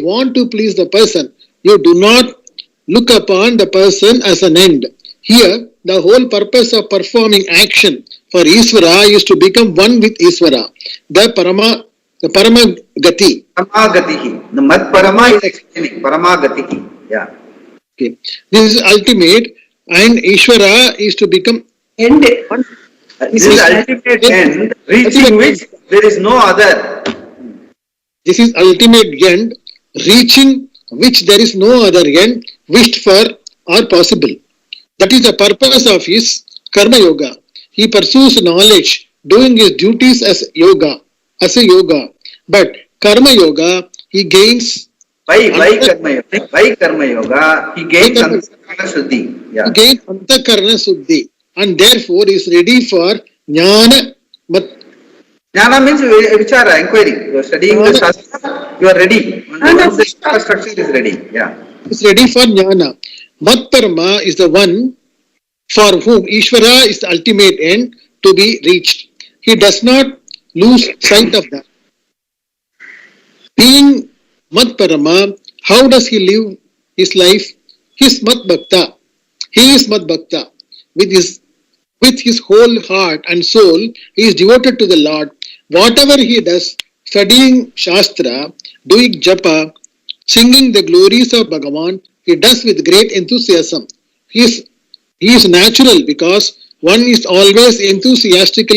want to please the person, you do not look upon the person as an end. Here, the whole purpose of performing action for Ishvara is to become one with Ishvara, the Paramagati. Paramagatihi. The Mat Parama is explaining. Paramagatihi. Yeah. Okay. This is ultimate, and Ishvara is to become End. This is ultimate end, reaching which there is no other. This is ultimate end, reaching which there is no other end wished for or possible. That is the purpose of his karma yoga. He pursues knowledge, doing his duties as a yoga. But karma yoga, he gains. By karma yoga, he gains Antakarana Shuddhi. Yeah. He gains Antakarana Shuddhi, and therefore is ready for Jnana. Jnana means vichara, inquiry. You are studying the Shastra, you are ready. Once the structure is ready. Yeah. Is ready for Jnana. Mat Parama is the one for whom Ishvara is the ultimate end to be reached. He does not lose sight of that. Being Mat Parama, how does he live his life? He is Mat Bhakta. He is Mat Bhakta. With his whole heart and soul, he is devoted to the Lord. Whatever he does, studying Shastra, doing japa, singing the glories of Bhagavan, he does with great enthusiasm. He is natural because one is always enthusiastic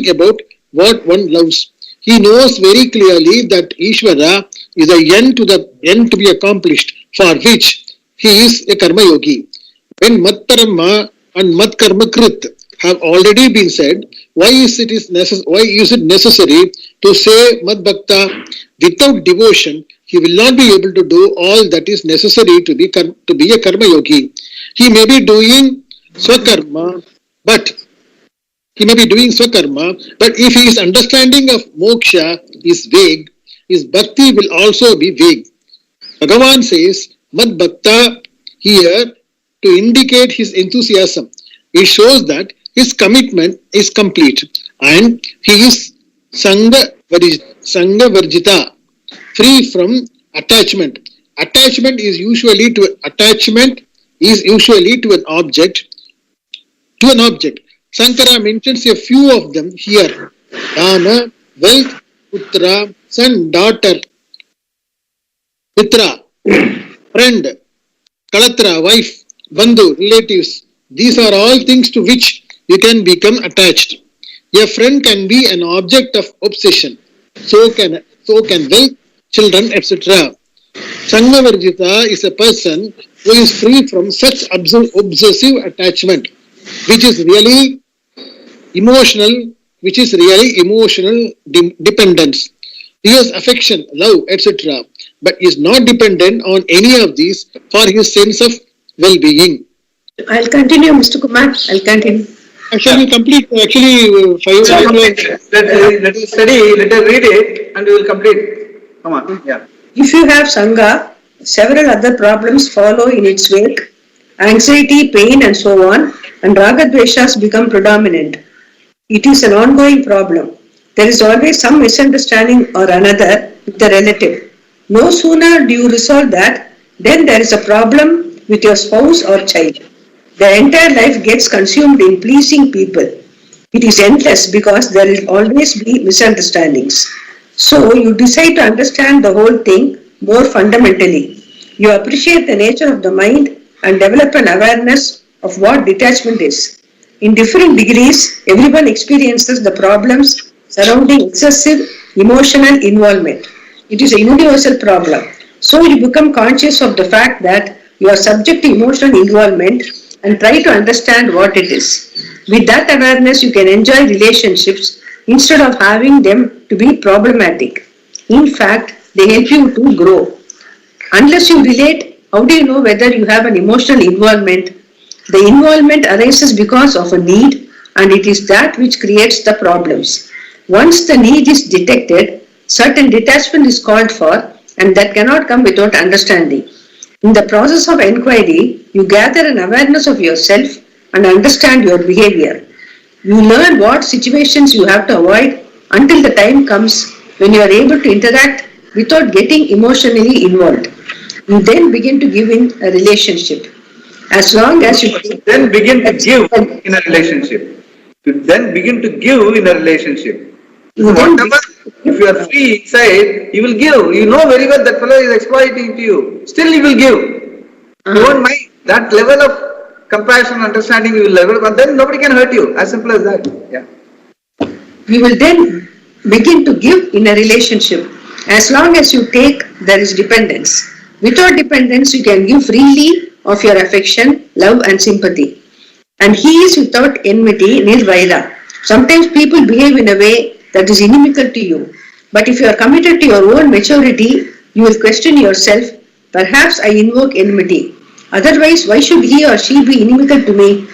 about what one loves. He knows very clearly that Ishvara is the end to be accomplished, for which he is a karma yogi. When Mat Parama and Mat Karma Krit have already been said, why is it necessary to say Mat Bhakta? Without devotion, he will not be able to do all that is necessary to be a karma yogi. He may be doing swakarma, but if his understanding of moksha is vague, his bhakti will also be vague. Bhagavan says Mat Bhakta here to indicate his enthusiasm. It shows that his commitment is complete and he is Sangha Varjita, free from attachment. Attachment is usually to an object. Sankara mentions a few of them here. Dana, wealth, putra, son, daughter, mitra, friend, kalatra, wife, bandhu, relatives. These are all things to which you can become attached. A friend can be an object of obsession. So can wealth, children, etc. Sanghavarjita is a person who is free from such obsessive attachment, which is really emotional dependence. He has affection, love, etc., but is not dependent on any of these for his sense of well-being. I'll continue, Mr. Kumar. I'll continue. Shall we complete? Actually, 5 minutes. Let us study, let us read it, and we will complete. Come on. Yeah. If you have Sangha, several other problems follow in its wake. Anxiety, pain, and so on, and Ragadveshas become predominant. It is an ongoing problem. There is always some misunderstanding or another with the relative. No sooner do you resolve that, then there is a problem with your spouse or child. The entire life gets consumed in pleasing people. It is endless because there will always be misunderstandings. So you decide to understand the whole thing more fundamentally. You appreciate the nature of the mind and develop an awareness of what detachment is. In different degrees, everyone experiences the problems surrounding excessive emotional involvement. It is a universal problem. So you become conscious of the fact that you are subject to emotional involvement and try to understand what it is. With that awareness, you can enjoy relationships instead of having them to be problematic. In fact, they help you to grow. Unless you relate, how do you know whether you have an emotional involvement? The involvement arises because of a need, and it is that which creates the problems. Once the need is detected, certain detachment is called for, and that cannot come without understanding. In the process of inquiry, you gather an awareness of yourself and understand your behavior. You learn what situations you have to avoid until the time comes when you are able to interact without getting emotionally involved. You then begin to give in a relationship. As long as you then begin to give in a relationship. To then begin to give in a relationship. Whatever, if you are free inside, you will give. You know very well that fellow is exploiting to you. Still you will give. You won't mind. That level of compassion, understanding you will level, but then nobody can hurt you. As simple as that. Yeah. You will then begin to give in a relationship. As long as you take, there is dependence. Without dependence, you can give freely of your affection, love and sympathy. And he is without enmity, nirvaira. Sometimes people behave in a way that is inimical to you. But if you are committed to your own maturity, you will question yourself, perhaps I invoke enmity. Otherwise, why should he or she be inimical to me?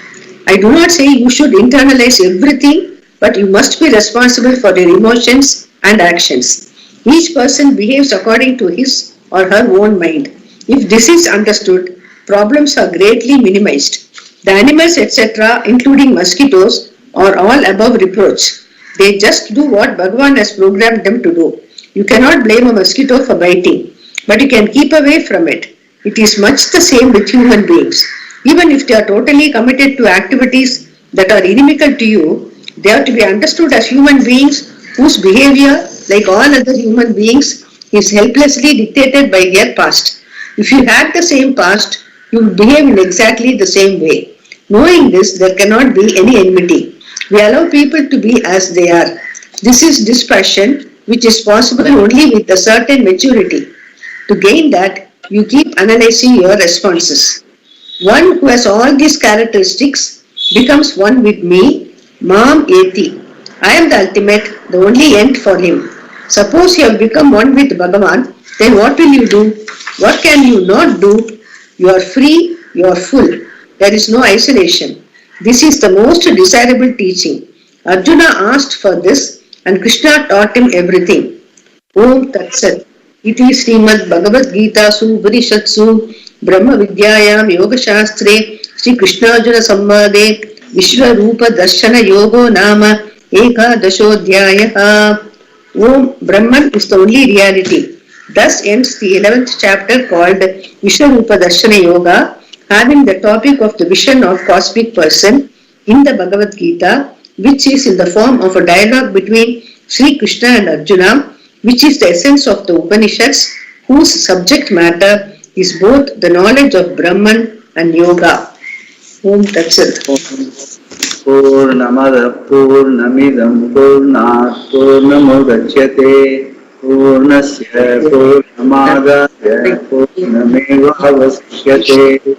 I do not say you should internalize everything, but you must be responsible for your emotions and actions. Each person behaves according to his or her own mind. If this is understood, problems are greatly minimized. The animals, etc., including mosquitoes, are all above reproach. They just do what Bhagavan has programmed them to do. You cannot blame a mosquito for biting, but you can keep away from it. It is much the same with human beings. Even if they are totally committed to activities that are inimical to you, they are to be understood as human beings whose behavior, like all other human beings, is helplessly dictated by their past. If you had the same past, you would behave in exactly the same way. Knowing this, there cannot be any enmity. We allow people to be as they are. This is dispassion, which is possible only with a certain maturity. To gain that, you keep analyzing your responses. One who has all these characteristics becomes one with me, Mam Eti. I am the ultimate, the only end for him. Suppose you have become one with Bhagavan, then what will you do? What can you not do? You are free, you are full. There is no isolation. This is the most desirable teaching. Arjuna asked for this and Krishna taught him everything. Om Tat Sat. Iti Srimad Bhagavad Gita Su Upanishatsu Brahma Vidyayam Yoga Shastre Shri Krishna Arjuna Samvade Vishwa Rupa Darshana Yogo Nama Eka Dashodhyayaha. Om Brahman is the only reality. Thus ends the 11th chapter called Vishwarupa Darshana Yoga, having the topic of the vision of cosmic person in the Bhagavad Gita, which is in the form of a dialogue between Sri Krishna and Arjuna, which is the essence of the Upanishads, whose subject matter is both the knowledge of Brahman and Yoga. Om Tat Sat. Purnamada Purnamidam Purnat Purnamudachyate Purnasya Purnamadaya Purnameva Avashyate